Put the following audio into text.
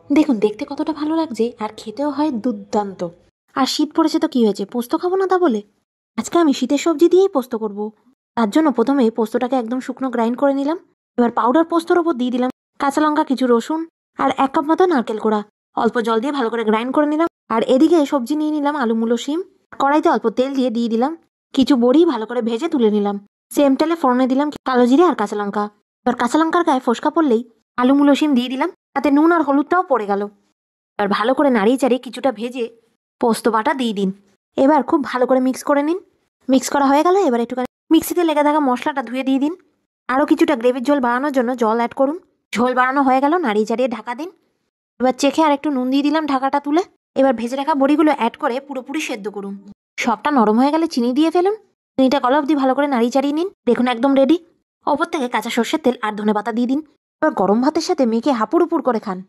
দেখুন দেখতে কতটা ভালো লাগছে, আর খেতেও হয় দুর্দান্ত। আর শীত পড়েছে তো কি হয়েছে, পোস্ত খাবো না তা বলে? আজকে আমি শীতের সবজি দিয়েই পোস্ত করব। তার জন্য প্রথমে পোস্তটাকে একদম শুকনো গ্রাইন্ড করে নিলাম। এবার পাউডার পোস্তর ওপর দিয়ে দিলাম কাঁচা লঙ্কা, কিছু রসুন, আর 1 কাপ মতো নারকেল কোড়া। অল্প জল দিয়ে ভালো করে গ্রাইন্ড করে নিলাম। আর এদিকে সবজি নিয়ে নিলাম আলু, মূলো, শিম। কড়াইতে অল্প তেল দিয়ে দিলাম কিছু বড়ি, ভালো করে ভেজে তুলে নিলাম। সেম তেলে ফোড়নে দিলাম কালো জিরে আর কাঁচা লঙ্কা। এবার কাঁচা লঙ্কার গায়ে ফোস্কা পড়লেই আলু, মূলো, শিম দিয়ে দিলাম, তাতে নুন আর হলুদটাও পড়ে গেল। এবার ভালো করে নাড়িয়ে চাড়িয়ে কিছুটা ভেজে পোস্ত বাটা দিয়ে দিন। এবার খুব ভালো করে মিক্স করে নিন। মিক্স করা হয়ে গেল। এবার একটুখানি মিক্সিতে লেগে থাকা মশলাটা ধুয়ে দিয়ে দিন। আরও কিছুটা গ্রেভির ঝোল বাড়ানোর জন্য জল অ্যাড করুন। ঝোল বাড়ানো হয়ে গেল, নাড়িয়ে চাড়িয়ে ঢাকা দিন। এবার চেখে আর একটু নুন দিয়ে দিলাম ঢাকাটা তুলে। এবার ভেজে রাখা বড়িগুলো অ্যাড করে পুরোপুরি সেদ্ধ করুন। সবটা নরম হয়ে গেলে চিনি দিয়ে ফেলুন। চিনিটা গলা অবধি ভালো করে নাড়িয়ে চাড়িয়ে নিন। দেখুন একদম রেডি। ওপর থেকে কাঁচা সর্ষের তেল আর ধনেপাতা দিয়ে দিন। এবার গরম ভাতের সাথে মেখে হাপুড় করে খান।